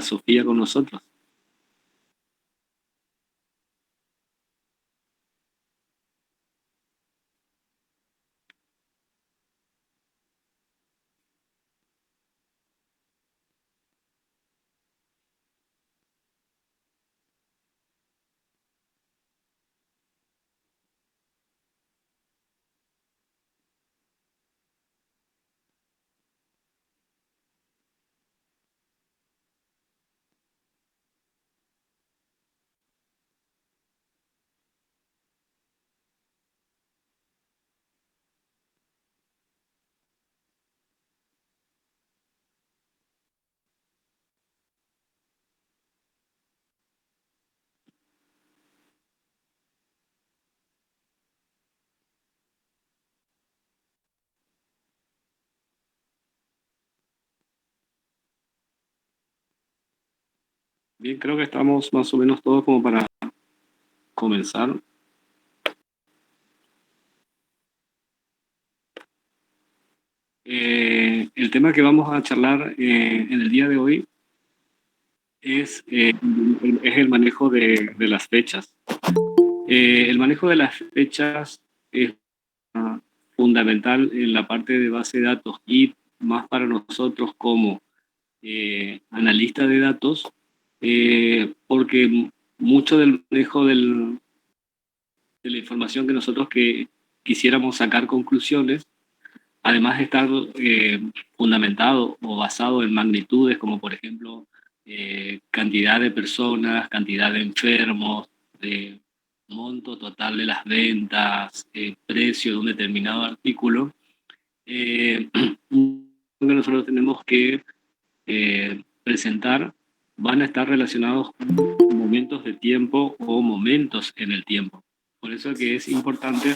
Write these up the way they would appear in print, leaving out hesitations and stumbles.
Sofía con nosotros. Bien, creo que estamos más o menos todos como para comenzar. El tema que vamos a charlar en el día de hoy es el manejo de las fechas. El manejo de las fechas es fundamental en la parte de base de datos y más para nosotros como analista de datos, porque mucho del manejo de la información que nosotros quisiéramos sacar conclusiones, además de estar fundamentado o basado en magnitudes como por ejemplo cantidad de personas, cantidad de enfermos, de monto total de las ventas, precio de un determinado artículo, eh, que nosotros tenemos que presentar van a estar relacionados con momentos de tiempo o momentos en el tiempo. Por eso que es importante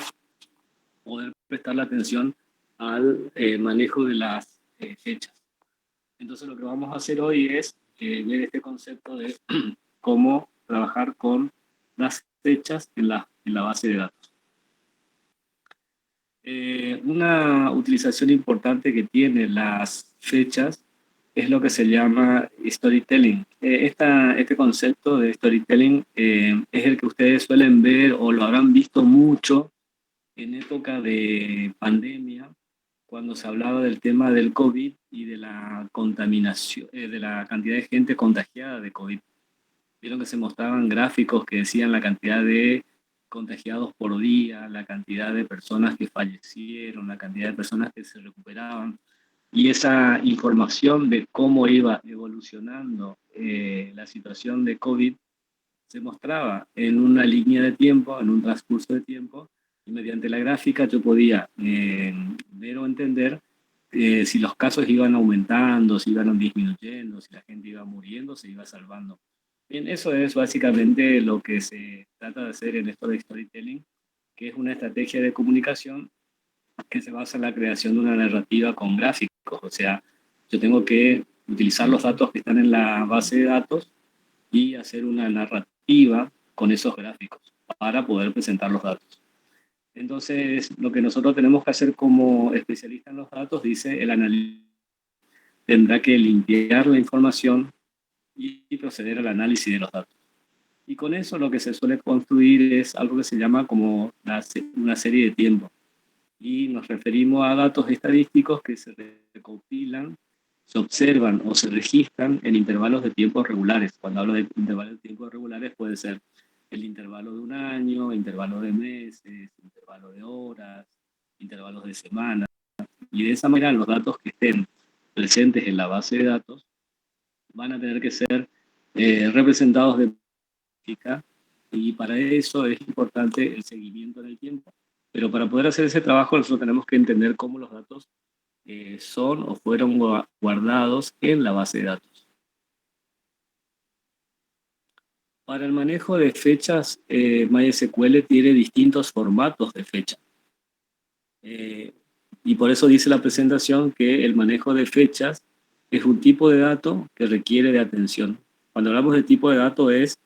poder prestar la atención al manejo de las fechas. Entonces lo que vamos a hacer hoy es ver este concepto de cómo trabajar con las fechas en la base de datos. Una utilización importante que tiene las fechas es lo que se llama storytelling. Este concepto de storytelling es el que ustedes suelen ver o lo habrán visto mucho en época de pandemia, cuando se hablaba del tema del COVID y de la contaminación, de la cantidad de gente contagiada de COVID. Vieron que se mostraban gráficos que decían la cantidad de contagiados por día, la cantidad de personas que fallecieron, la cantidad de personas que se recuperaban. Y esa información de cómo iba evolucionando la situación de COVID se mostraba en una línea de tiempo, en un transcurso de tiempo, y mediante la gráfica yo podía ver o entender si los casos iban aumentando, si iban disminuyendo, si la gente iba muriendo, se iba salvando. Bien, eso es básicamente lo que se trata de hacer en esto de storytelling, que es una estrategia de comunicación que se basa en la creación de una narrativa con gráficos. O sea, yo tengo que utilizar los datos que están en la base de datos y hacer una narrativa con esos gráficos para poder presentar los datos. Entonces, lo que nosotros tenemos que hacer como especialistas en los datos, dice el analista, tendrá que limpiar la información y proceder al análisis de los datos. Y con eso lo que se suele construir es algo que se llama como una serie de tiempo. Y nos referimos a datos estadísticos que se recopilan, se observan o se registran en intervalos de tiempo regulares. Cuando hablo de intervalos de tiempo regulares puede ser el intervalo de un año, intervalo de meses, intervalo de horas, intervalos de semanas. Y de esa manera los datos que estén presentes en la base de datos van a tener que ser representados de práctica, y para eso es importante el seguimiento en el tiempo. Pero para poder hacer ese trabajo nosotros tenemos que entender cómo los datos son o fueron guardados en la base de datos. Para el manejo de fechas, MySQL tiene distintos formatos de fecha. Y por eso dice la presentación que el manejo de fechas es un tipo de dato que requiere de atención. Cuando hablamos de tipo de dato es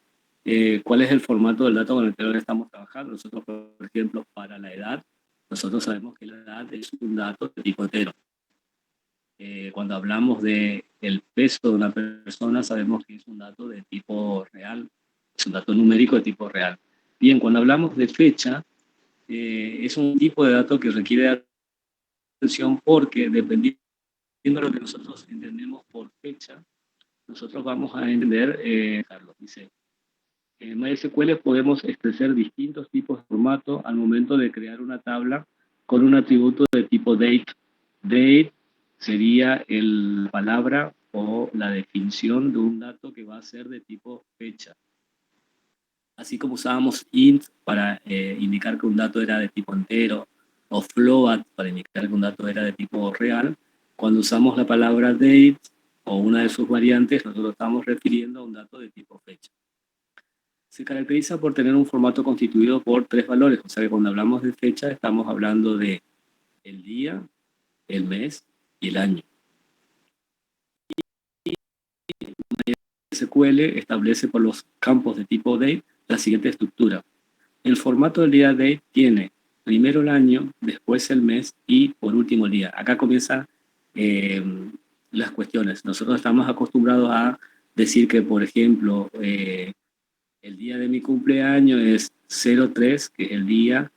cuál es el formato del dato con el que estamos trabajando. Nosotros, por ejemplo, para la edad, nosotros sabemos que la edad es un dato de tipo entero. Cuando hablamos de el peso de una persona, sabemos que es un dato de tipo real, es un dato numérico de tipo real. Bien, cuando hablamos de fecha, es un tipo de dato que requiere atención porque dependiendo de lo que nosotros entendemos por fecha, nosotros vamos a entender, Carlos dice, en MySQL podemos establecer distintos tipos de formato al momento de crear una tabla con un atributo de tipo date. Date sería la palabra o la definición de un dato que va a ser de tipo fecha. Así como usábamos int para indicar que un dato era de tipo entero o float para indicar que un dato era de tipo real, cuando usamos la palabra date o una de sus variantes, nosotros estamos refiriendo a un dato de tipo fecha. Se caracteriza por tener un formato constituido por tres valores, o sea que cuando hablamos de fecha estamos hablando de el día, el mes y el año. SQL establece por los campos de tipo date la siguiente estructura. El formato del día date tiene primero el año, después el mes y por último el día. Acá comienzan eh, las cuestiones. Nosotros estamos acostumbrados a decir que, por ejemplo, el día de mi cumpleaños es 03, que es el día,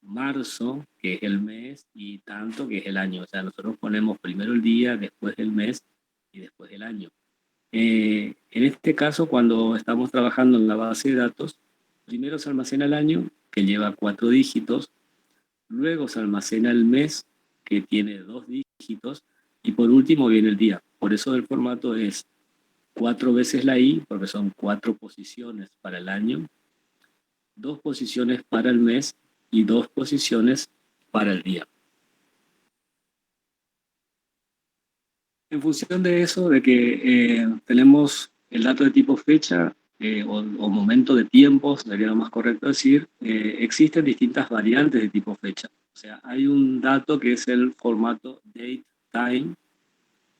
marzo, que es el mes, y tanto, que es el año. O sea, nosotros ponemos primero el día, después el mes y después el año. En este caso, cuando estamos trabajando en la base de datos, primero se almacena el año, que lleva 4 dígitos, luego se almacena el mes, que tiene 2 dígitos, y por último viene el día. Por eso el formato es 4 veces la i, porque son 4 posiciones para el año, 2 posiciones para el mes y 2 posiciones para el día. En función de eso, de que tenemos el dato de tipo fecha o momento de tiempo, sería lo más correcto decir, existen distintas variantes de tipo fecha. O sea, hay un dato que es el formato date time,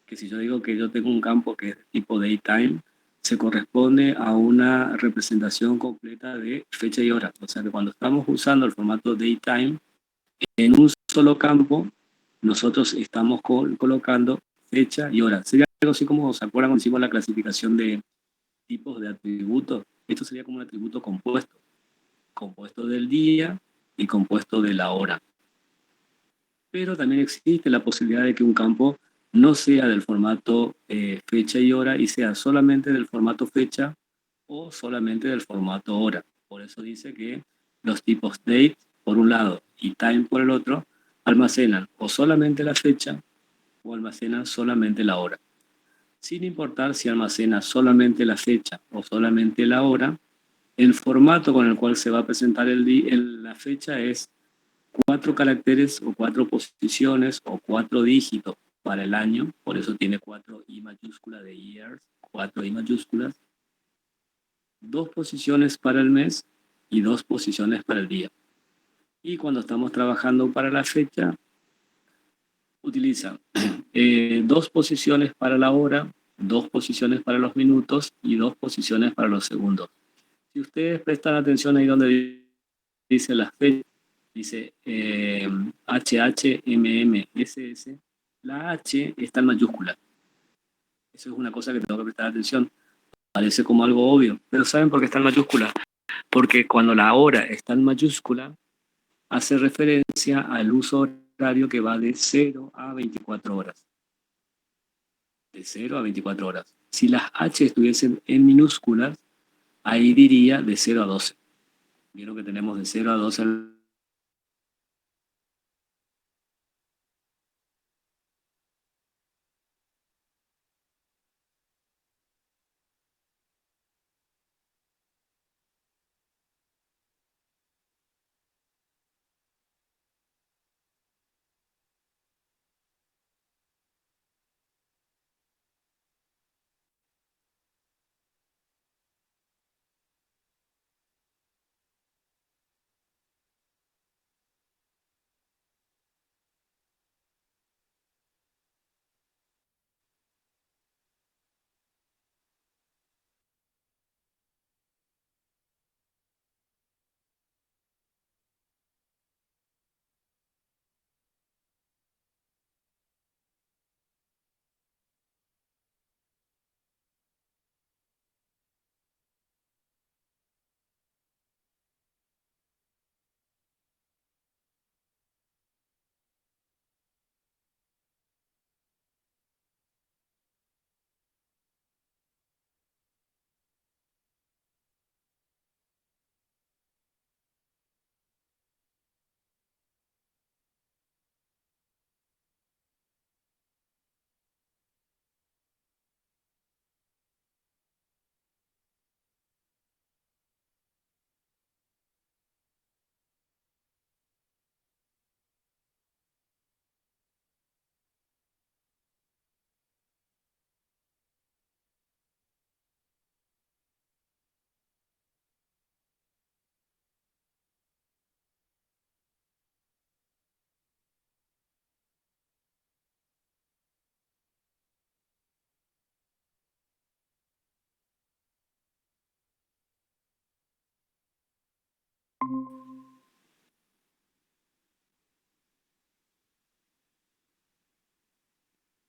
que si yo digo que yo tengo un campo que es tipo datetime, se corresponde a una representación completa de fecha y hora. O sea que cuando estamos usando el formato datetime, en un solo campo, nosotros estamos colocando fecha y hora. Sería algo así como, ¿se acuerdan cuando hicimos la clasificación de tipos de atributos? Esto sería como un atributo compuesto, compuesto del día y compuesto de la hora. Pero también existe la posibilidad de que un campo no sea del formato fecha y hora y sea solamente del formato fecha o solamente del formato hora. Por eso dice que los tipos date por un lado y time por el otro almacenan o solamente la fecha o almacenan solamente la hora. Sin importar si almacena solamente la fecha o solamente la hora, el formato con el cual se va a presentar la fecha es 4 caracteres o 4 posiciones o 4 dígitos para el año, por eso tiene 4 I mayúscula de years, 4 I mayúsculas, 2 posiciones para el mes y 2 posiciones para el día. Y cuando estamos trabajando para la fecha, utilizan 2 posiciones para la hora, 2 posiciones para los minutos y 2 posiciones para los segundos. Si ustedes prestan atención ahí donde dice las fechas, dice HHMMSS, la H está en mayúscula. Eso es una cosa que tengo que prestar atención. Parece como algo obvio, pero ¿saben por qué está en mayúscula? Porque cuando la hora está en mayúscula, hace referencia al uso horario que va de 0 a 24 horas. De 0 a 24 horas. Si las H estuviesen en minúsculas, ahí diría de 0 a 12. Vieron que tenemos de 0 a 12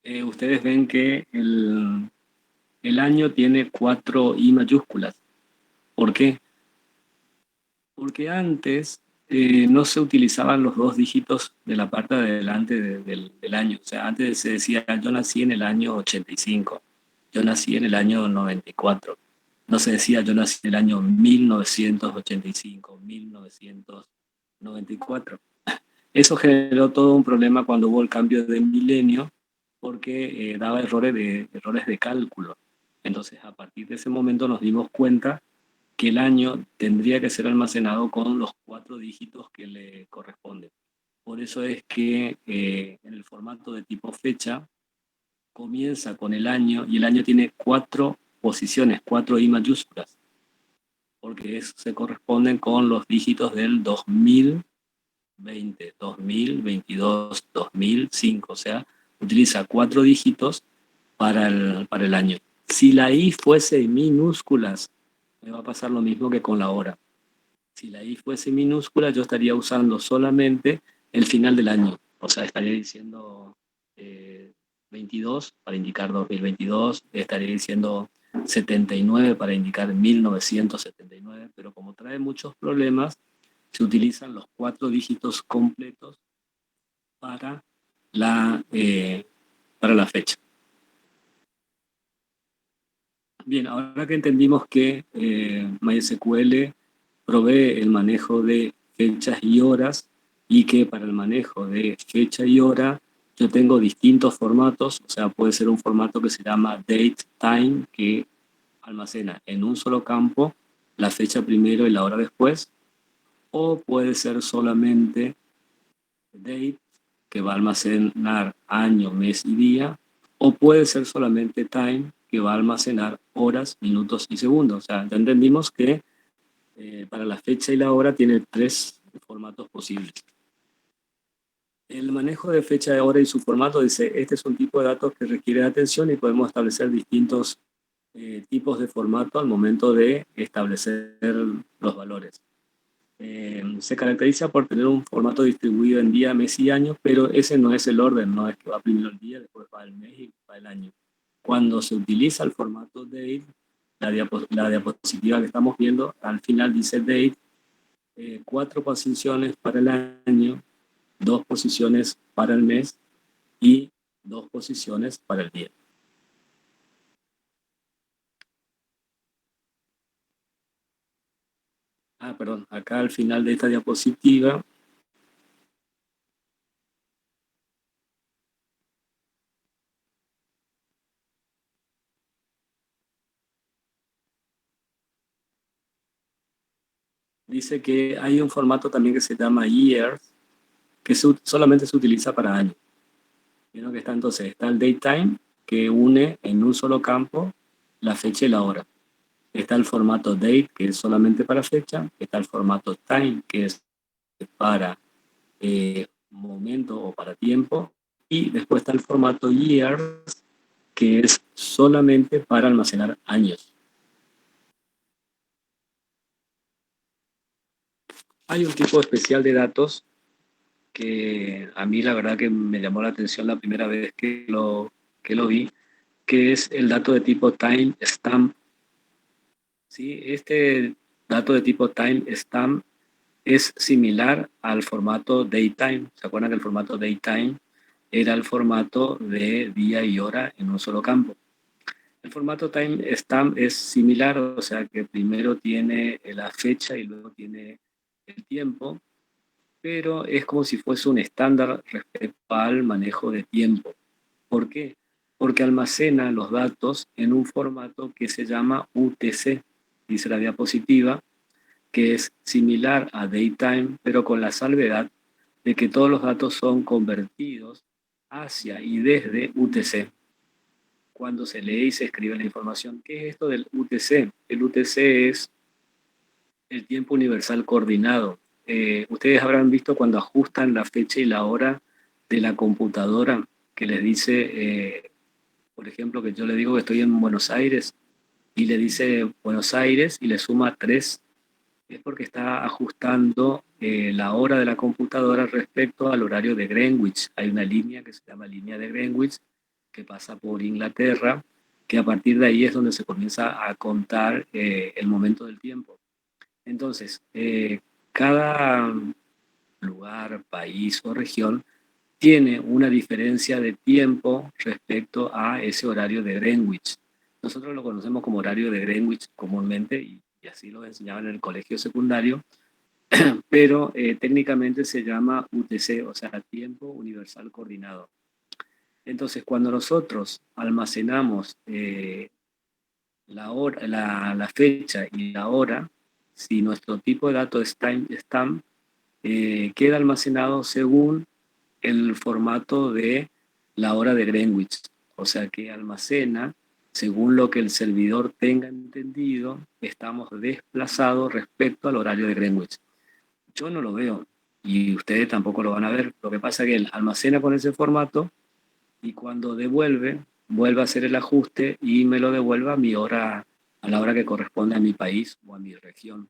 ustedes ven que el año tiene cuatro I mayúsculas. ¿Por qué? Porque antes no se utilizaban los dos dígitos de la parte de adelante del año. O sea, antes se decía, yo nací en el año 85, yo nací en el año 94. No se decía, yo nací en el año 1985, 1994. Eso generó todo un problema cuando hubo el cambio de milenio, porque daba errores de cálculo. Entonces, a partir de ese momento nos dimos cuenta que el año tendría que ser almacenado con los cuatro dígitos que le corresponden. Por eso es que en el formato de tipo fecha comienza con el año y el año tiene cuatro posiciones, cuatro I mayúsculas, porque eso se corresponden con los dígitos del 2020, 2022, 2005, o sea, utiliza cuatro dígitos para el año. Si la I fuese minúsculas, me va a pasar lo mismo que con la hora. Si la I fuese minúscula, yo estaría usando solamente el final del año. O sea, estaría diciendo 22 para indicar 2022, estaría diciendo 79 para indicar 1979, pero como trae muchos problemas, se utilizan los cuatro dígitos completos para la, para la fecha. Bien, ahora que entendimos que MySQL provee el manejo de fechas y horas y que para el manejo de fecha y hora yo tengo distintos formatos, o sea, puede ser un formato que se llama date time, que almacena en un solo campo la fecha primero y la hora después, o puede ser solamente date, que va a almacenar año, mes y día, o puede ser solamente time, que va a almacenar horas, minutos y segundos. O sea, ya entendimos que para la fecha y la hora tiene tres formatos posibles. El manejo de fecha, de hora y su formato dice, este es un tipo de datos que requiere atención y podemos establecer distintos tipos de formato al momento de establecer los valores. Se caracteriza por tener un formato distribuido en día, mes y año, pero ese no es el orden, no es que va primero el día, después va el mes y va el año. Cuando se utiliza el formato date, la diapositiva que estamos viendo, al final dice date, cuatro posiciones para el año, dos posiciones para el mes y dos posiciones para el día. Ah, perdón, acá al final de esta diapositiva dice que hay un formato también que se llama years, que solamente se utiliza para años. Vieron que está entonces, está el datetime, que une en un solo campo la fecha y la hora. Está el formato date, que es solamente para fecha. Está el formato time, que es para momento o para tiempo. Y después está el formato years, que es solamente para almacenar años. Hay un tipo especial de datos que a mí la verdad que me llamó la atención la primera vez que lo vi, que es el dato de tipo time stamp. ¿Sí? Este dato de tipo time stamp es similar al formato datetime. ¿Se acuerdan que el formato datetime era el formato de día y hora en un solo campo? El formato time stamp es similar, o sea que primero tiene la fecha y luego tiene el tiempo, pero es como si fuese un estándar respecto al manejo de tiempo. ¿Por qué? Porque almacena los datos en un formato que se llama UTC, dice la diapositiva, que es similar a Datetime, pero con la salvedad de que todos los datos son convertidos hacia y desde UTC. Cuando se lee y se escribe la información, ¿qué es esto del UTC? El UTC es el tiempo universal coordinado. Ustedes habrán visto cuando ajustan la fecha y la hora de la computadora, que les dice, por ejemplo, que yo le digo que estoy en Buenos Aires y le dice Buenos Aires y le suma 3, es porque está ajustando la hora de la computadora respecto al horario de Greenwich. Hay una línea que se llama línea de Greenwich que pasa por Inglaterra, que a partir de ahí es donde se comienza a contar el momento del tiempo. Entonces, cada lugar, país o región tiene una diferencia de tiempo respecto a ese horario de Greenwich. Nosotros lo conocemos como horario de Greenwich comúnmente y así lo enseñaban en el colegio secundario, pero técnicamente se llama UTC, o sea, Tiempo Universal Coordinado. Entonces, cuando nosotros almacenamos la fecha y la hora, si nuestro tipo de dato es timestamp, queda almacenado según el formato de la hora de Greenwich. O sea que almacena según lo que el servidor tenga entendido, estamos desplazados respecto al horario de Greenwich. Yo no lo veo y ustedes tampoco lo van a ver. Lo que pasa es que él almacena con ese formato y cuando devuelve, vuelve a hacer el ajuste y me lo devuelve a mi hora, a la hora que corresponde a mi país o a mi región.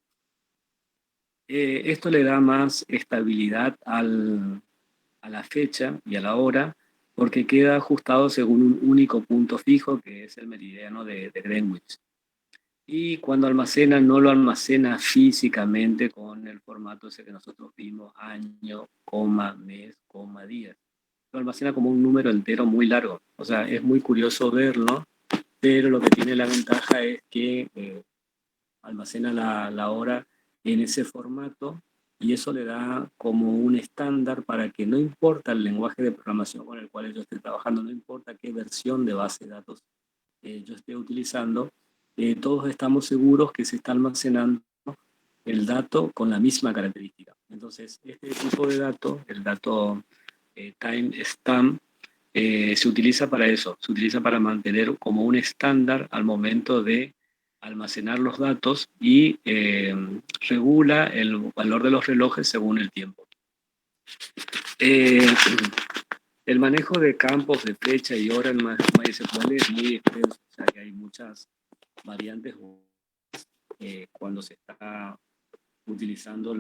Esto le da más estabilidad a la fecha y a la hora porque queda ajustado según un único punto fijo que es el meridiano de Greenwich. Y cuando almacena, no lo almacena físicamente con el formato ese que nosotros vimos, año, coma, mes, coma, día. Lo almacena como un número entero muy largo. O sea, es muy curioso verlo, pero lo que tiene la ventaja es que almacena la hora en ese formato y eso le da como un estándar para que no importa el lenguaje de programación con el cual yo esté trabajando, no importa qué versión de base de datos yo esté utilizando, todos estamos seguros que se está almacenando el dato con la misma característica. Entonces, este tipo de dato, el dato timestamp, se utiliza para eso, se utiliza para mantener como un estándar al momento de almacenar los datos y regula el valor de los relojes según el tiempo. Eh, el manejo de campos de fecha y hora en MySQL es muy extenso, o sea que hay muchas variantes cuando se está utilizando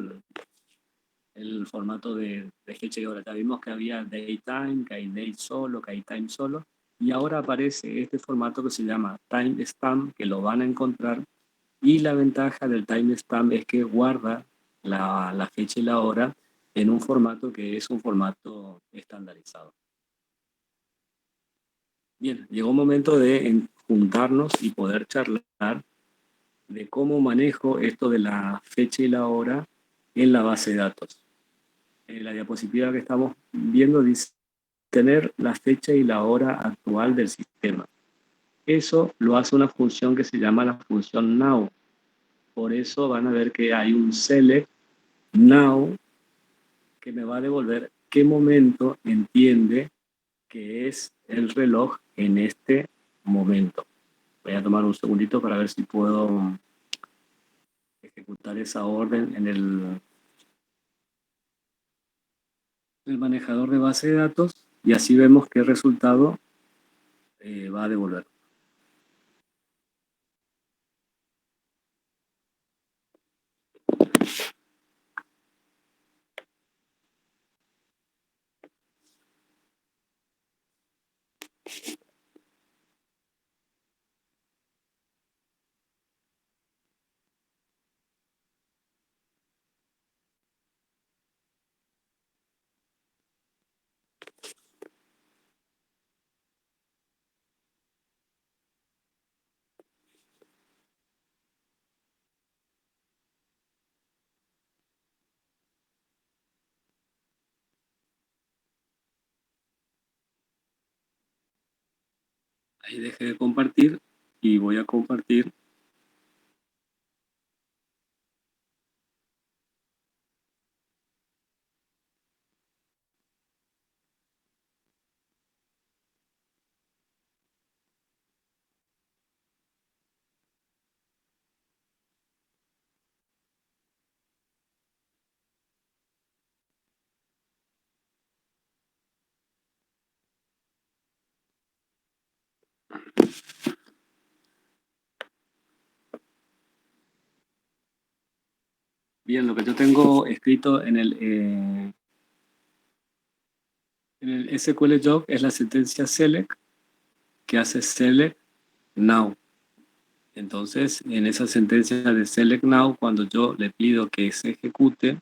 el formato de fecha y hora. Ya vimos que había daytime, que hay date solo, que hay time solo, y ahora aparece este formato que se llama timestamp, que lo van a encontrar, y la ventaja del timestamp es que guarda la fecha y la hora en un formato que es un formato estandarizado. Bien, llegó un momento de juntarnos y poder charlar de cómo manejo esto de la fecha y la hora en la base de datos. La diapositiva que estamos viendo dice tener la fecha y la hora actual del sistema. Eso lo hace una función que se llama la función now. Por eso van a ver que hay un select now que me va a devolver qué momento entiende que es el reloj en este momento. Voy a tomar un segundito para ver si puedo ejecutar esa orden en el manejador de base de datos y así vemos qué resultado va a devolver. Ahí dejé de compartir y voy a compartir. Bien, lo que yo tengo escrito en el SQL Job es la sentencia select que hace select now. Entonces, en esa sentencia de select now, cuando yo le pido que se ejecute,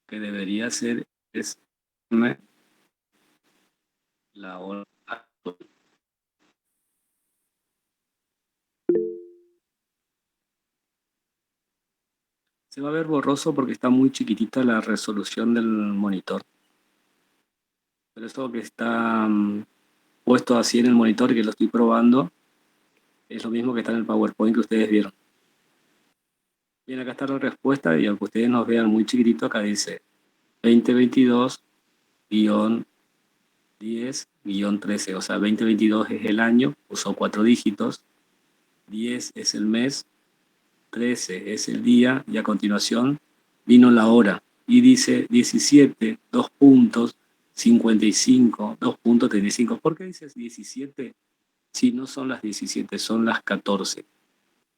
que debería hacer es la hora actual. Se va a ver borroso porque está muy chiquitita la resolución del monitor. Pero eso que está puesto así en el monitor y que lo estoy probando, es lo mismo que está en el PowerPoint que ustedes vieron. Bien, acá está la respuesta y aunque ustedes nos vean muy chiquitito, acá dice 2022-10-13. O sea, 2022 es el año, usó 4 dígitos, 10 es el mes, 13 es el día y a continuación vino la hora. Y dice 17, 2 puntos, 55, 2.35. ¿Por qué dices 17? Si no son las 17, son las 14.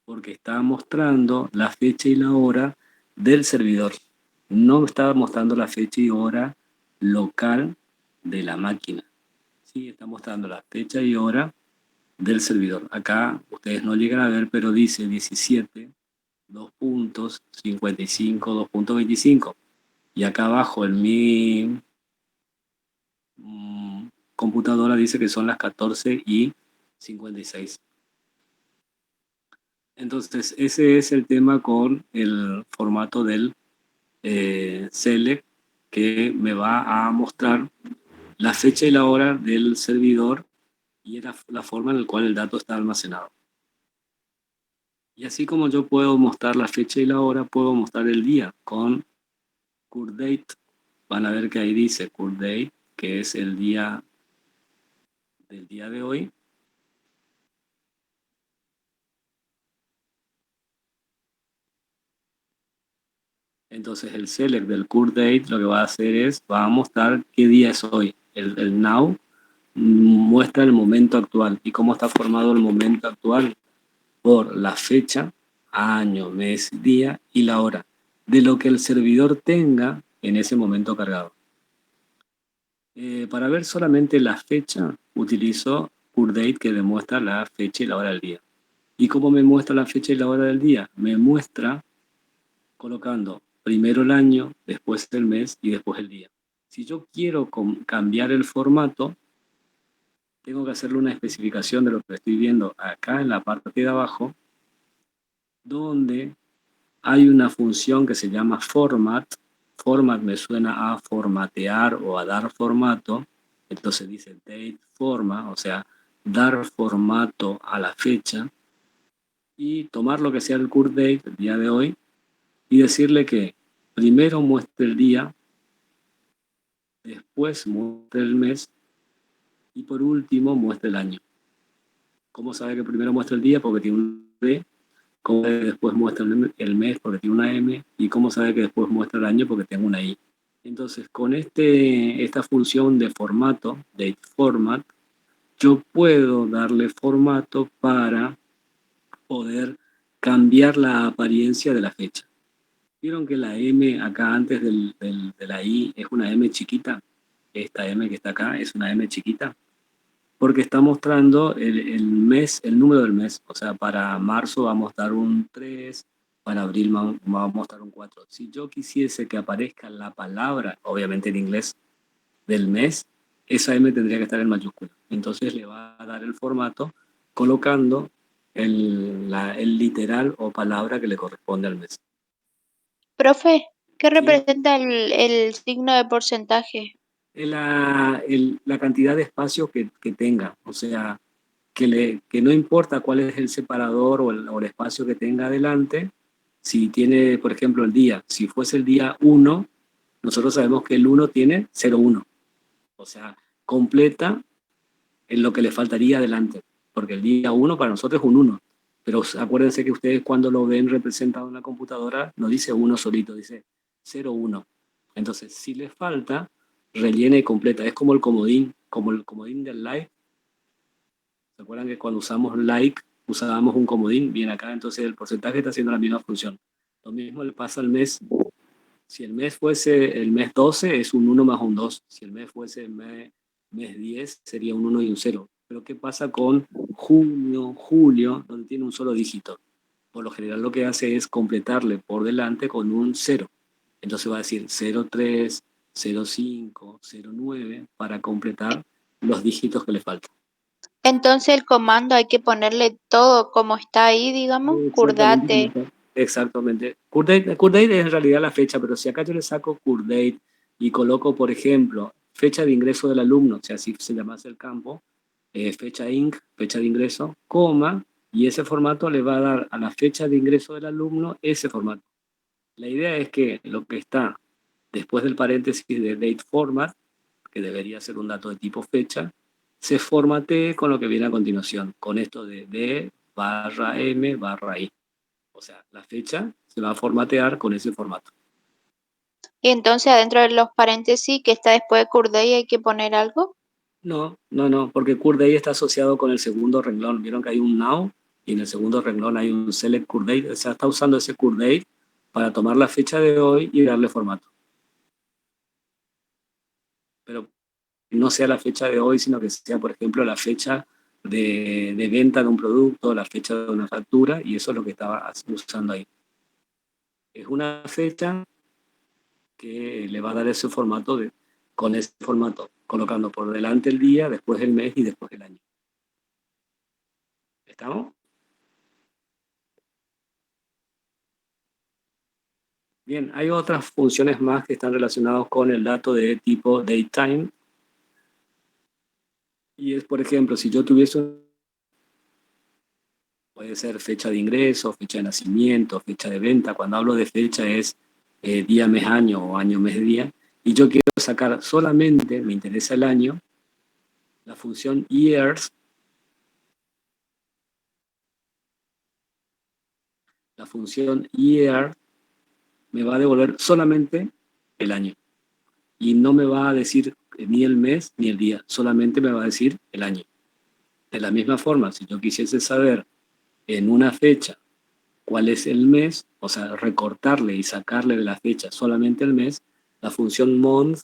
Porque está mostrando la fecha y la hora del servidor. No está mostrando la fecha y hora local de la máquina. Sí, está mostrando la fecha y hora del servidor. Acá ustedes no llegan a ver, pero dice 17, 2 puntos, 55, 2.25. Y acá abajo en mi computadora dice que son las 14:56. Entonces, ese es el tema con el formato del select, que me va a mostrar la fecha y la hora del servidor y la forma en la cual el dato está almacenado. Y así como yo puedo mostrar la fecha y la hora, puedo mostrar el día con currDate. Van a ver que ahí dice currDate, que es el día del día de hoy. Entonces el select del currDate lo que va a hacer es, va a mostrar qué día es hoy. El now muestra el momento actual. ¿Y cómo está formado el momento actual? Por la fecha, año, mes, día y la hora, de lo que el servidor tenga en ese momento cargado. Para ver solamente la fecha, utilizo currDate, que demuestra la fecha y la hora del día. ¿Y cómo me muestra la fecha y la hora del día? Me muestra colocando primero el año, después el mes y después el día. Si yo quiero cambiar el formato, tengo que hacerle una especificación de lo que estoy viendo acá en la parte de abajo, donde hay una función que se llama format. Format me suena a formatear o a dar formato. Entonces dice date forma, o sea, dar formato a la fecha y tomar lo que sea el currDate, el día de hoy, y decirle que primero muestre el día, después muestre el mes y por último muestre el año. ¿Cómo sabe que primero muestra el día? Porque tiene un D. ¿Cómo sabe que después muestra el mes? Porque tiene una M. ¿Y cómo sabe que después muestra el año? Porque tiene una I. Entonces, con esta función de formato, date format, yo puedo darle formato para poder cambiar la apariencia de la fecha. ¿Vieron que la M acá antes de la I es una M chiquita? Esta M que está acá es una M chiquita porque está mostrando el mes, el número del mes. O sea, para marzo va a mostrar un 3, para abril va a mostrar un 4. Si yo quisiese que aparezca la palabra, obviamente en inglés, del mes, esa M tendría que estar en mayúscula. Entonces le va a dar el formato colocando el literal o palabra que le corresponde al mes. Profe, ¿qué ¿Sí? representa el signo de porcentaje? La cantidad de espacio que tenga. O sea, que no importa cuál es el separador o el espacio que tenga adelante, si tiene, por ejemplo, el día, si fuese el día 1, nosotros sabemos que el 1 tiene 0,1, o sea, completa en lo que le faltaría adelante, porque el día 1 para nosotros es un 1, pero acuérdense que ustedes cuando lo ven representado en la computadora no dice 1 solito, dice 0,1. Entonces, si le falta, rellene y completa, es como el comodín del live. ¿Se acuerdan que cuando usamos like usábamos un comodín? Bien, acá entonces el porcentaje está haciendo la misma función. Lo mismo le pasa al mes. Si el mes fuese el mes 12 es un 1 más un 2. Si el mes fuese el mes 10, sería un 1 y un 0. Pero ¿qué pasa con junio, julio, donde tiene un solo dígito? Por lo general lo que hace es completarle por delante con un 0. Entonces va a decir 03, 05, 09 para completar los dígitos que le faltan. Entonces el comando hay que ponerle todo como está ahí, digamos, Exactamente. curdate. Exactamente. Curdate es en realidad la fecha, pero si acá yo le saco curdate y coloco, por ejemplo, fecha de ingreso del alumno, o sea, si se llamase el campo, fecha inc, fecha de ingreso, coma, y ese formato le va a dar a la fecha de ingreso del alumno ese formato. La idea es que lo que está después del paréntesis de date format, que debería ser un dato de tipo fecha, se formatee con lo que viene a continuación, con esto de D barra M barra I. O sea, la fecha se va a formatear con ese formato. Y entonces adentro de los paréntesis que está después de curdate hay que poner algo. No, porque CureDate está asociado con el segundo renglón. Vieron que hay un now y en el segundo renglón hay un select CureDate. O sea, está usando ese CureDate para tomar la fecha de hoy y darle formato. Pero no sea la fecha de hoy, sino que sea, por ejemplo, la fecha de venta de un producto, la fecha de una factura, y eso es lo que estaba usando ahí. Es una fecha que le va a dar ese formato con ese formato, colocando por delante el día, después el mes y después el año. ¿Estamos? Bien, hay otras funciones más que están relacionadas con el dato de tipo datetime. Y es, por ejemplo, si yo tuviese, puede ser fecha de ingreso, fecha de nacimiento, fecha de venta. Cuando hablo de fecha es día, mes, año o año, mes, día. Y yo quiero sacar solamente, me interesa el año, la función years, la función year me va a devolver solamente el año. Y no me va a decir ni el mes ni el día, solamente me va a decir el año. De la misma forma, si yo quisiese saber en una fecha cuál es el mes, o sea, recortarle y sacarle de la fecha solamente el mes, la función month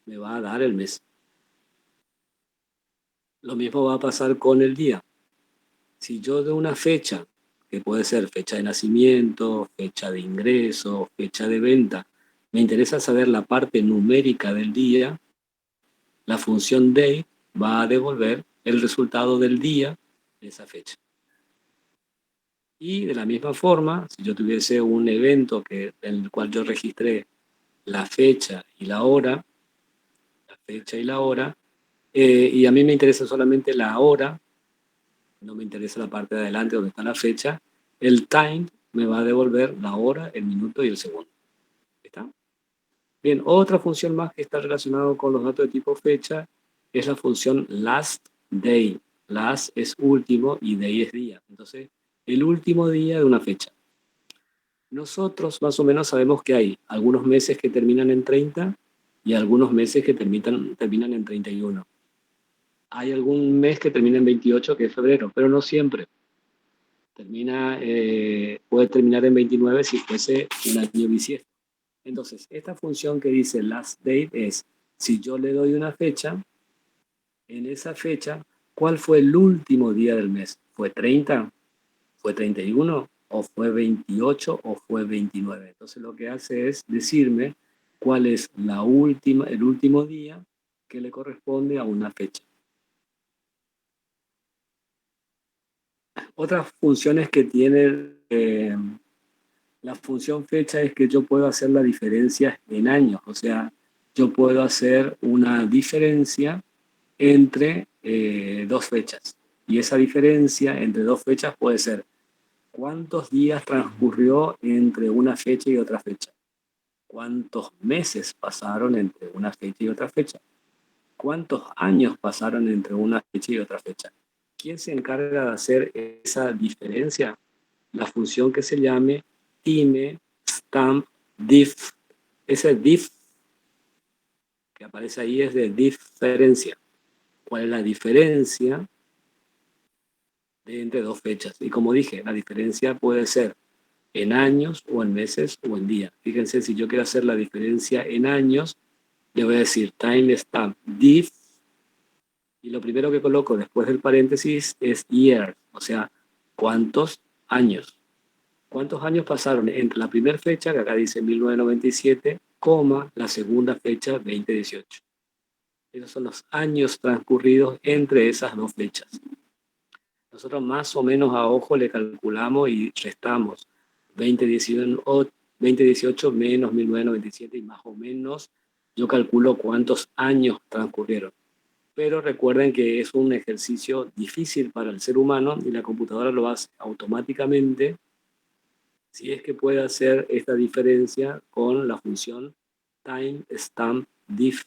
me va a dar el mes. Lo mismo va a pasar con el día. Si yo de una fecha, que puede ser fecha de nacimiento, fecha de ingreso, fecha de venta, me interesa saber la parte numérica del día, la función date va a devolver el resultado del día de esa fecha. Y de la misma forma, si yo tuviese un evento en el cual yo registré la fecha y la hora, y a mí me interesa solamente la hora, no me interesa la parte de adelante donde está la fecha, el time me va a devolver la hora, el minuto y el segundo. ¿Está? Bien, otra función más que está relacionada con los datos de tipo fecha es la función last day. Last es último y day es día. Entonces, el último día de una fecha. Nosotros más o menos sabemos que hay algunos meses que terminan en 30 y algunos meses que terminan en 31. Hay algún mes que termina en 28, que es febrero, pero no siempre. Puede terminar en 29 si fuese un año bisiesto. Entonces, esta función que dice last date es, si yo le doy una fecha, en esa fecha, ¿cuál fue el último día del mes? ¿Fue 30? ¿Fue 31? ¿O fue 28? ¿O fue 29? Entonces lo que hace es decirme cuál es el último día que le corresponde a una fecha. Otras funciones que tiene la función fecha es que yo puedo hacer la diferencia en años, o sea, yo puedo hacer una diferencia entre dos fechas. Y esa diferencia entre dos fechas puede ser cuántos días transcurrió entre una fecha y otra fecha, cuántos meses pasaron entre una fecha y otra fecha, cuántos años pasaron entre una fecha y otra fecha. ¿Quién se encarga de hacer esa diferencia? La función que se llame time stamp diff. Ese diff que aparece ahí es de diferencia. ¿Cuál es la diferencia entre dos fechas? Y como dije, la diferencia puede ser en años o en meses o en días. Fíjense, si yo quiero hacer la diferencia en años, le voy a decir timestamp diff, y lo primero que coloco después del paréntesis es year, o sea, cuántos años. ¿Cuántos años pasaron entre la primera fecha, que acá dice 1997, coma la segunda fecha, 2018? Esos son los años transcurridos entre esas dos fechas. Nosotros más o menos a ojo le calculamos y restamos 2018 menos 1997 y más o menos yo calculo cuántos años transcurrieron. Pero recuerden que es un ejercicio difícil para el ser humano y la computadora lo hace automáticamente si es que puede hacer esta diferencia con la función timestampDiff,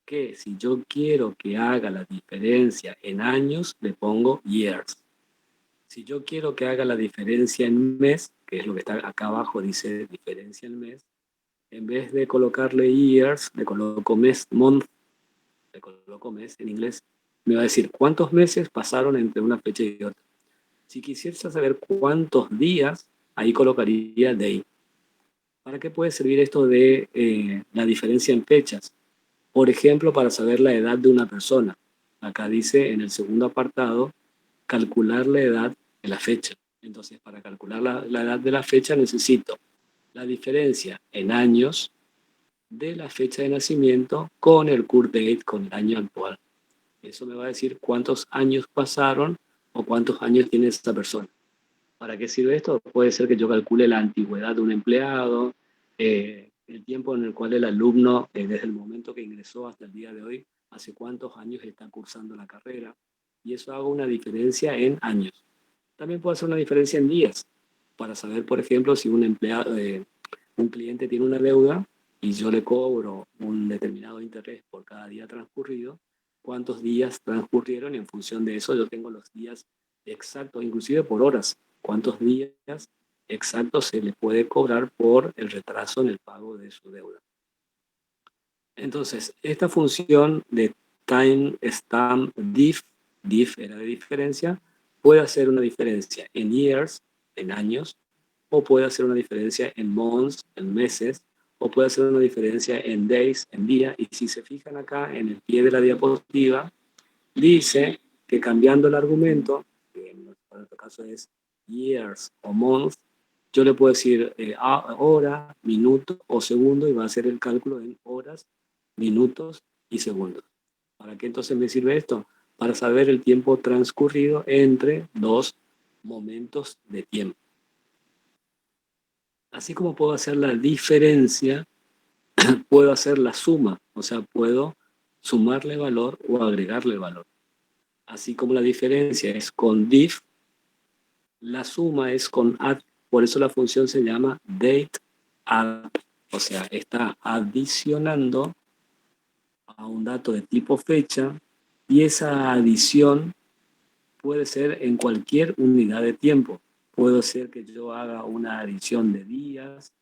que si yo quiero que haga la diferencia en años, le pongo years. Si yo quiero que haga la diferencia en mes, que es lo que está acá abajo, dice diferencia en mes, en vez de colocarle years, le coloco mes, month, le coloco mes en inglés, me va a decir cuántos meses pasaron entre una fecha y otra. Si quisiese saber cuántos días, ahí colocaría day. ¿Para qué puede servir esto de la diferencia en fechas? Por ejemplo, para saber la edad de una persona. Acá dice en el segundo apartado, calcular la edad de la fecha. Entonces, para calcular la edad de la fecha necesito la diferencia en años de la fecha de nacimiento con el current date, con el año actual. Eso me va a decir cuántos años pasaron o cuántos años tiene esa persona. ¿Para qué sirve esto? Puede ser que yo calcule la antigüedad de un empleado, el tiempo en el cual el alumno, desde el momento que ingresó hasta el día de hoy, hace cuántos años está cursando la carrera, y eso hago una diferencia en años. También puedo hacer una diferencia en días, para saber, por ejemplo, si un empleado, un cliente tiene una deuda y yo le cobro un determinado interés por cada día transcurrido, cuántos días transcurrieron y en función de eso yo tengo los días exactos, inclusive por horas, cuántos días exactos se le puede cobrar por el retraso en el pago de su deuda. Entonces, esta función de timestampDiff, diff era de diferencia, puede hacer una diferencia en years, en años, o puede hacer una diferencia en months, en meses, o puede hacer una diferencia en days, en día. Y si se fijan acá en el pie de la diapositiva, dice que cambiando el argumento, que en este caso es years o months, yo le puedo decir hora, minuto o segundo y va a hacer el cálculo en horas, minutos y segundos. ¿Para qué entonces me sirve esto? Para saber el tiempo transcurrido entre dos momentos de tiempo. Así como puedo hacer la diferencia, puedo hacer la suma, o sea, puedo sumarle valor o agregarle valor. Así como la diferencia es con diff, la suma es con add, por eso la función se llama dateAdd, o sea, está adicionando a un dato de tipo fecha y esa adición puede ser en cualquier unidad de tiempo. Puede ser que yo haga una adición de días,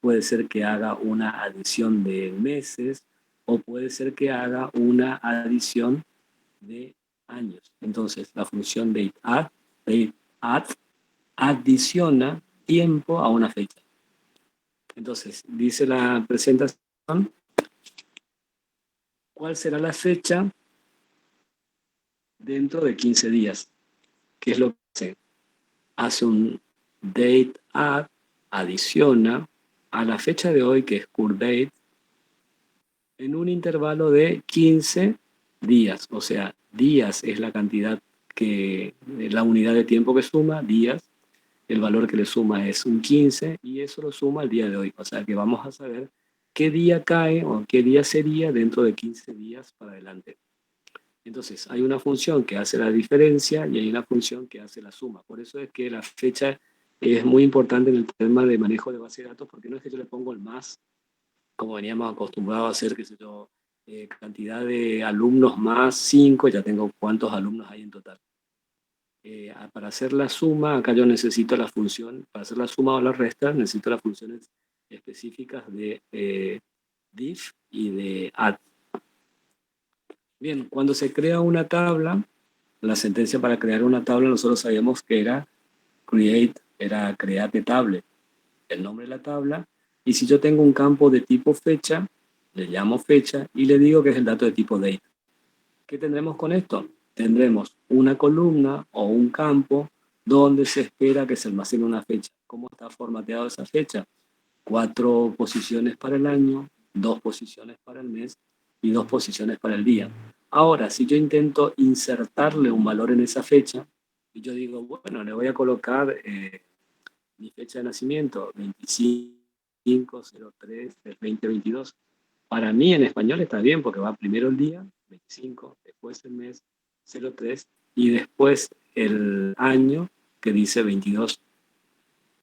puede ser que haga una adición de meses o puede ser que haga una adición de años. Entonces, la función dateAdd adiciona tiempo a una fecha. Entonces, dice la presentación, ¿cuál será la fecha dentro de 15 días? ¿Qué es lo que hace? Hace un dateAdd, adiciona a la fecha de hoy, que es current date, en un intervalo de 15 días. O sea, días es la cantidad que, la unidad de tiempo que suma, días, el valor que le suma es un 15 y eso lo suma al día de hoy. O sea que vamos a saber qué día cae o qué día sería dentro de 15 días para adelante. Entonces, hay una función que hace la diferencia y hay una función que hace la suma. Por eso es que la fecha es muy importante en el tema de manejo de base de datos, porque no es que yo le pongo el más, como veníamos acostumbrados a hacer, que se yo, cantidad de alumnos más 5, ya tengo cuántos alumnos hay en total. Para hacer la suma, acá yo necesito la función, para hacer la suma o la resta, necesito las funciones específicas de diff y de add. Bien, cuando se crea una tabla, la sentencia para crear una tabla, nosotros sabíamos que era create table. el nombre de la tabla, y si yo tengo un campo de tipo fecha, le llamo fecha y le digo que es el dato de tipo date. ¿Qué tendremos con esto? Tendremos una columna o un campo donde se espera que se almacene una fecha. ¿Cómo está formateada esa fecha? 4 posiciones para el año, 2 posiciones para el mes y 2 posiciones para el día. Ahora, si yo intento insertarle un valor en esa fecha, y yo digo, bueno, le voy a colocar mi fecha de nacimiento, 25/03 del 2022. Para mí en español está bien porque va primero el día, 25, después el mes, 03, y después el año que dice 22.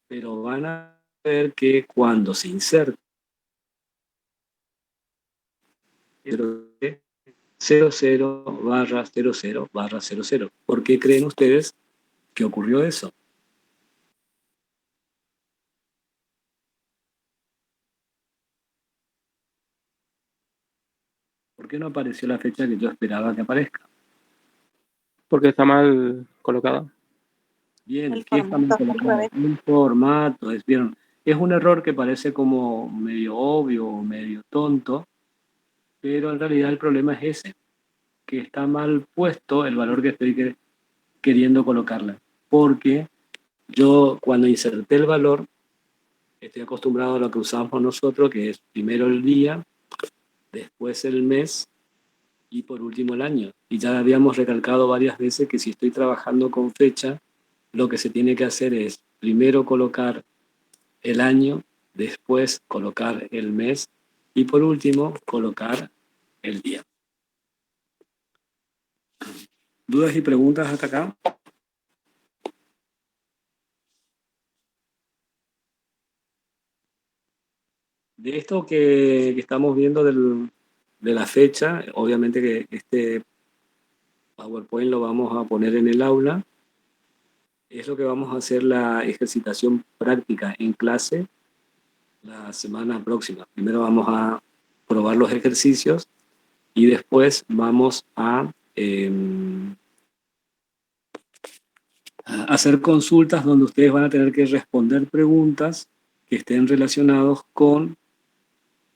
Pero van a ver que cuando se inserta 00/00/00, ¿por qué creen ustedes que ocurrió eso? ¿Por qué no apareció la fecha que yo esperaba que aparezca? Porque está mal colocada. Bien, ¿qué está mal colocado? El formato, ¿vieron? Es un error que parece como medio obvio o medio tonto, pero en realidad el problema es ese, que está mal puesto el valor que estoy queriendo colocarle. Porque yo cuando inserté el valor, estoy acostumbrado a lo que usamos nosotros, que es primero el día, después el mes y por último el año. Y ya habíamos recalcado varias veces que si estoy trabajando con fecha, lo que se tiene que hacer es primero colocar el año, después colocar el mes y por último colocar el día. ¿Dudas y preguntas hasta acá? De esto que estamos viendo de la fecha, obviamente que este PowerPoint lo vamos a poner en el aula. Es lo que vamos a hacer la ejercitación práctica en clase la semana próxima. Primero vamos a probar los ejercicios y después vamos a hacer consultas donde ustedes van a tener que responder preguntas que estén relacionados con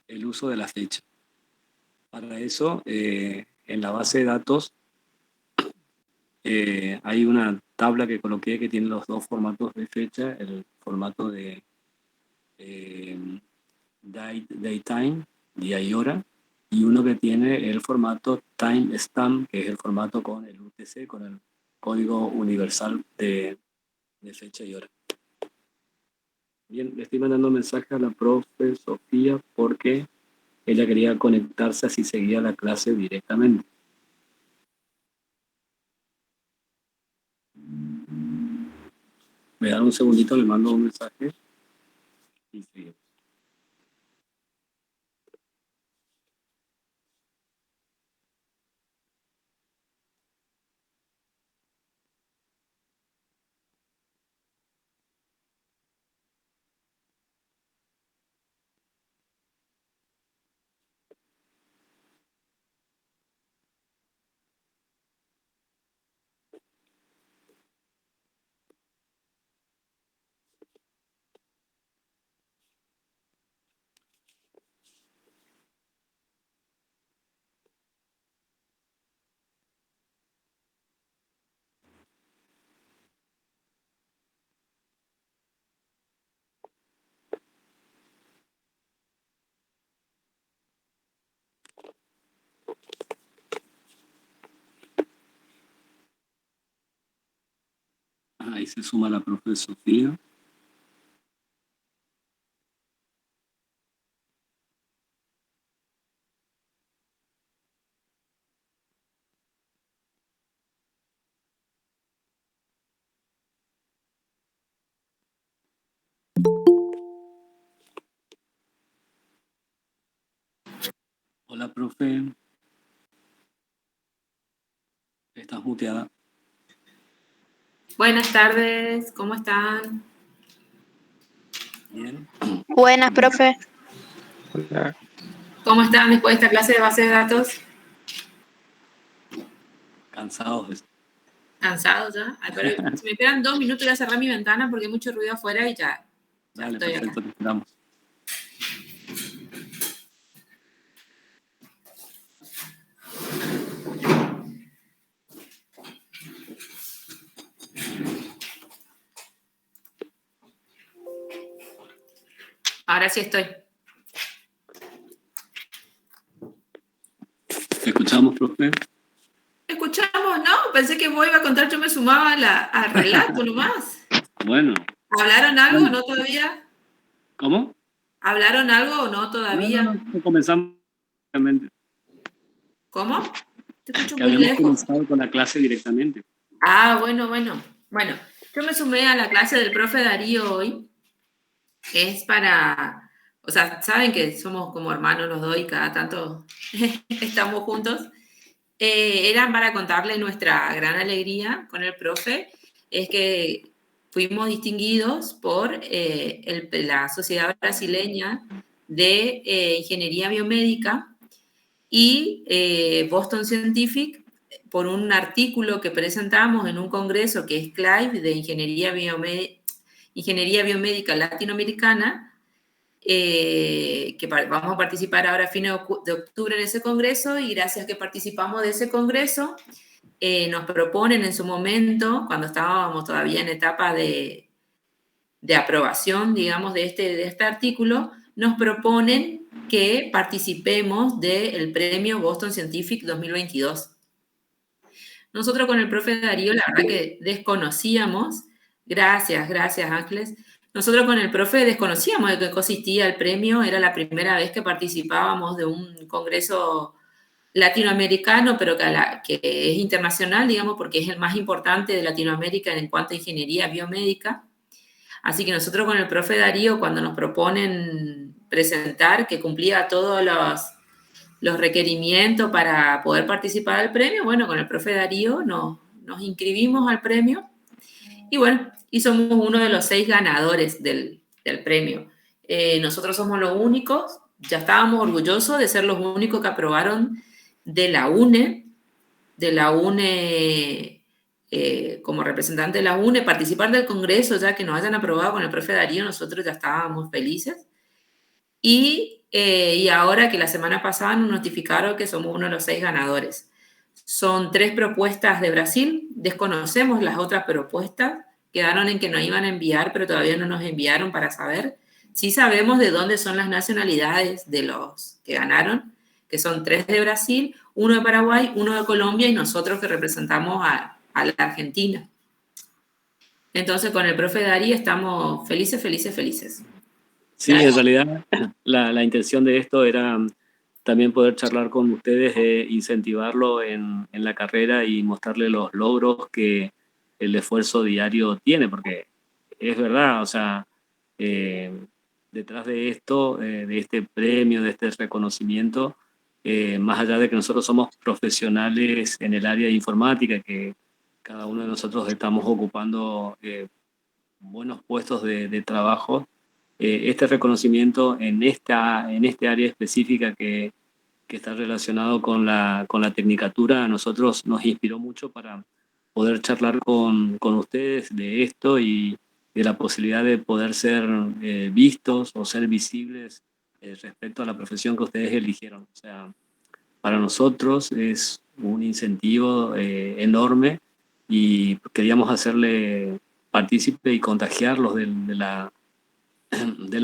el uso de la fecha. Para eso, en la base de datos hay una tabla que coloqué que tiene los dos formatos de fecha, el formato de daytime, día y hora, y uno que tiene el formato timestamp, que es el formato con el UTC, con el código universal de fecha y hora. Bien, le estoy mandando un mensaje a la profe Sofía porque ella quería conectarse así seguía la clase directamente. Me dan un segundito, le mando un mensaje y seguimos. Ahí se suma la profe Sofía. Hola, profe. Estás muteada. Buenas tardes, ¿cómo están? Bien. Buenas, profe. Hola. ¿Cómo están después de esta clase de base de datos? Cansados. ¿Cansados ya? Ay, pero si me esperan 2 minutos voy a cerrar mi ventana porque hay mucho ruido afuera y ya Ya Dale, estoy acá. perfecto, te esperamos. Ahora sí estoy. ¿Te escuchamos, profe? Escuchamos, ¿no? Pensé que vos ibas a contar, yo me sumaba al relato nomás. Bueno, ¿Hablaron algo o bueno. no todavía? ¿Cómo? ¿Hablaron algo o no todavía? No comenzamos. ¿Cómo? Te escucho Que muy habíamos lejos. comenzado con la clase directamente. Ah, bueno. Bueno, yo me sumé a la clase del profe Darío hoy. Es para, o sea, saben que somos como hermanos los dos y cada tanto estamos juntos. Eran para contarles nuestra gran alegría con el profe, es que fuimos distinguidos por la Sociedad Brasileña de Ingeniería Biomédica y Boston Scientific por un artículo que presentamos en un congreso que es CLIVE de Ingeniería Biomédica Latinoamericana, que vamos a participar ahora a fines de octubre en ese congreso, y gracias que participamos de ese congreso, nos proponen en su momento, cuando estábamos todavía en etapa de aprobación, digamos, de este artículo, nos proponen que participemos del premio Boston Scientific 2022. Nosotros con el profe Darío, la verdad que desconocíamos, gracias Ángeles, nosotros con el profe desconocíamos de qué consistía el premio, era la primera vez que participábamos de un congreso latinoamericano, pero que es internacional, digamos, porque es el más importante de Latinoamérica en cuanto a ingeniería biomédica. Así que nosotros con el profe Darío, cuando nos proponen presentar que cumplía todos los requerimientos para poder participar del premio, bueno, con el profe Darío nos inscribimos al premio y bueno, y somos uno de los 6 ganadores del premio. Nosotros somos los únicos, ya estábamos orgullosos de ser los únicos que aprobaron de la UNE, como representante de la UNE, participar del congreso, ya que nos hayan aprobado con el profe Darío, nosotros ya estábamos felices. Y ahora que la semana pasada nos notificaron que somos uno de los 6 ganadores. Son 3 propuestas de Brasil, desconocemos las otras propuestas, quedaron en que nos iban a enviar, pero todavía no nos enviaron para saber. Sí sabemos de dónde son las nacionalidades de los que ganaron, que son 3 de Brasil, 1 de Paraguay, 1 de Colombia y nosotros que representamos a la Argentina. Entonces con el profe Darío estamos felices. Sí, en realidad la intención de esto era también poder charlar con ustedes, incentivarlo en la carrera y mostrarle los logros que el esfuerzo diario tiene, porque es verdad, o sea, detrás de esto, de este premio, de este reconocimiento, más allá de que nosotros somos profesionales en el área de informática, que cada uno de nosotros estamos ocupando buenos puestos de trabajo, este reconocimiento en este área específica que está relacionado con la tecnicatura, a nosotros nos inspiró mucho para poder charlar con ustedes de esto y de la posibilidad de poder ser vistos o ser visibles respecto a la profesión que ustedes eligieron. O sea, para nosotros es un incentivo enorme y queríamos hacerle partícipe y contagiarlos de la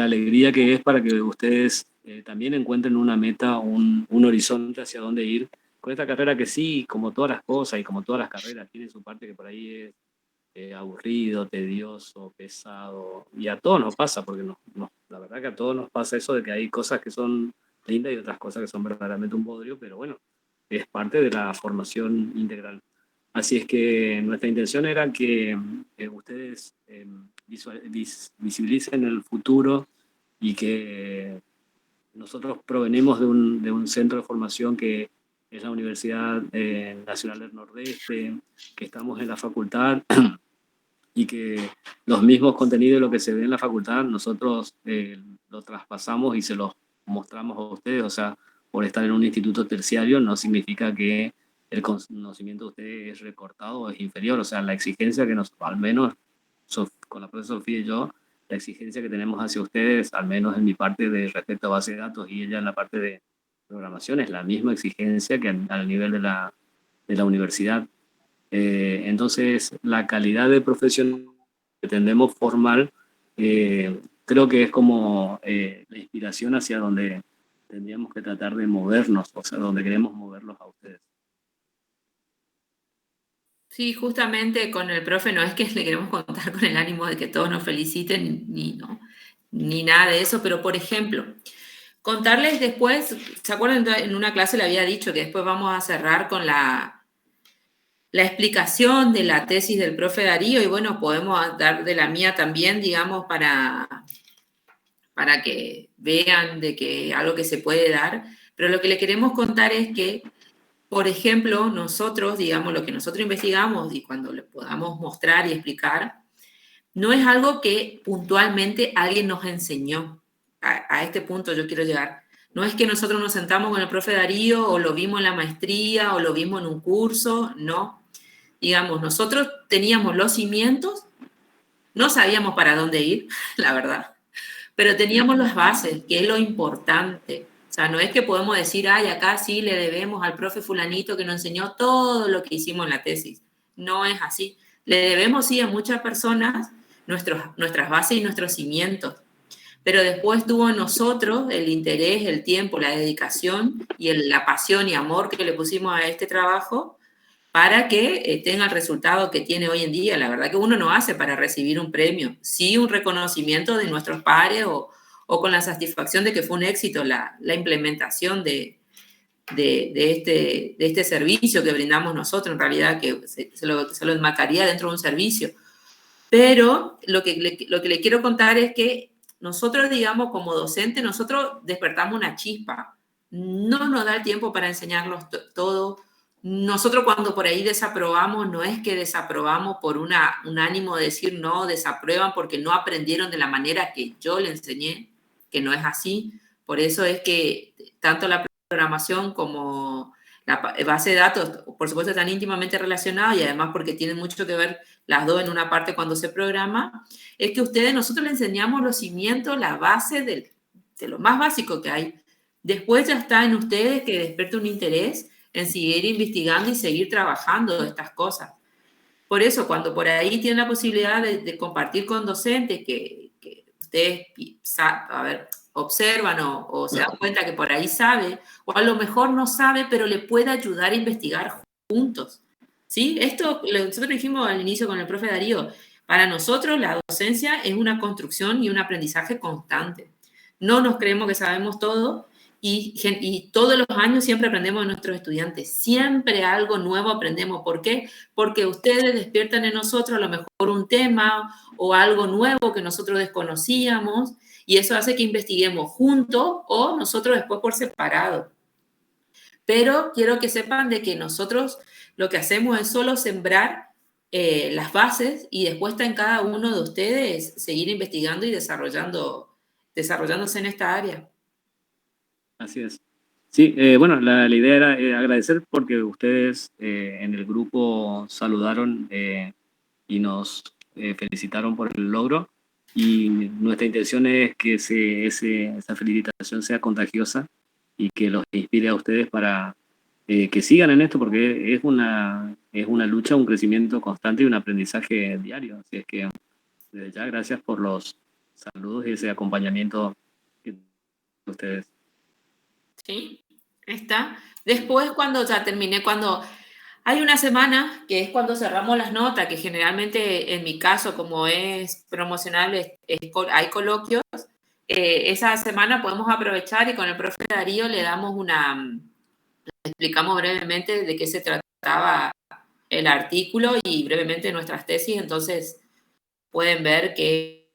alegría que es para que ustedes también encuentren una meta, un horizonte hacia dónde ir con esta carrera que sí, como todas las cosas y como todas las carreras, tiene su parte que por ahí es aburrido, tedioso, pesado, y a todos nos pasa, porque la verdad que a todos nos pasa eso de que hay cosas que son lindas y otras cosas que son verdaderamente un bodrio, pero bueno, es parte de la formación integral. Así es que nuestra intención era que ustedes visibilicen el futuro y que nosotros provenimos de un centro de formación que es la Universidad Nacional del Nordeste, que estamos en la facultad y que los mismos contenidos de lo que se ve en la facultad nosotros lo traspasamos y se los mostramos a ustedes. O sea, por estar en un instituto terciario no significa que el conocimiento de ustedes es recortado o es inferior. O sea, la exigencia que al menos con la profesora Sofía y yo la exigencia que tenemos hacia ustedes, al menos en mi parte de respecto a base de datos y ella en la parte de programación, es la misma exigencia que al nivel de la universidad. Entonces, la calidad de profesión que pretendemos formar, creo que es como la inspiración hacia donde tendríamos que tratar de movernos, o sea, donde queremos moverlos a ustedes. Sí, justamente con el profe no es que le queremos contar con el ánimo de que todos nos feliciten, ni nada de eso, pero por ejemplo, contarles después, ¿se acuerdan? En una clase le había dicho que después vamos a cerrar con la explicación de la tesis del profe Darío y bueno, podemos dar de la mía también, digamos, para que vean de que algo que se puede dar, pero lo que le queremos contar es que, por ejemplo, nosotros, digamos, lo que nosotros investigamos y cuando le podamos mostrar y explicar, no es algo que puntualmente alguien nos enseñó. A este punto yo quiero llegar. No es que nosotros nos sentamos con el profe Darío o lo vimos en la maestría o lo vimos en un curso, no. Digamos, nosotros teníamos los cimientos, no sabíamos para dónde ir, la verdad, pero teníamos las bases, que es lo importante. O sea, no es que podemos decir, ay, acá sí le debemos al profe fulanito que nos enseñó todo lo que hicimos en la tesis. No es así. Le debemos, sí, a muchas personas nuestras bases y nuestros cimientos. Pero después tuvo en nosotros el interés, el tiempo, la dedicación y la pasión y amor que le pusimos a este trabajo para que tenga el resultado que tiene hoy en día. La verdad que uno no hace para recibir un premio, sí un reconocimiento de nuestros pares o con la satisfacción de que fue un éxito la implementación de este servicio que brindamos nosotros, en realidad que se lo enmarcaría dentro de un servicio. Pero lo que le quiero contar es que nosotros, digamos, como docentes, nosotros despertamos una chispa. No nos da el tiempo para enseñarlos todo. Nosotros cuando por ahí desaprobamos, no es que desaprobamos por un ánimo de decir no, desaprueban porque no aprendieron de la manera que yo le enseñé, que no es así. Por eso es que tanto la programación como la base de datos, por supuesto, están íntimamente relacionadas y además porque tienen mucho que ver las dos en una parte cuando se programa, es que nosotros les enseñamos los cimientos, la base de lo más básico que hay. Después ya está en ustedes que despierte un interés en seguir investigando y seguir trabajando estas cosas. Por eso, cuando por ahí tienen la posibilidad de compartir con docentes que ustedes observan o se dan cuenta que por ahí sabe, o a lo mejor no sabe, pero le puede ayudar a investigar juntos. ¿Sí? Esto, nosotros dijimos al inicio con el profe Darío, para nosotros la docencia es una construcción y un aprendizaje constante. No nos creemos que sabemos todo y todos los años siempre aprendemos de nuestros estudiantes. Siempre algo nuevo aprendemos. ¿Por qué? Porque ustedes despiertan en nosotros a lo mejor un tema o algo nuevo que nosotros desconocíamos y eso hace que investiguemos juntos o nosotros después por separado. Pero quiero que sepan de que nosotros lo que hacemos es solo sembrar las bases y después está en cada uno de ustedes seguir investigando y desarrollándose en esta área. Así es. Sí, bueno, la idea era agradecer porque ustedes en el grupo saludaron y nos felicitaron por el logro y nuestra intención es que esa felicitación sea contagiosa y que los inspire a ustedes para que sigan en esto porque es una lucha, un crecimiento constante y un aprendizaje diario. Así es que desde ya gracias por los saludos y ese acompañamiento que ustedes. Sí, está. Después cuando ya terminé, cuando hay una semana, que es cuando cerramos las notas, que generalmente en mi caso, como es promocional, hay coloquios, esa semana podemos aprovechar y con el profe Darío le explicamos brevemente de qué se trataba el artículo y brevemente nuestras tesis, entonces pueden ver que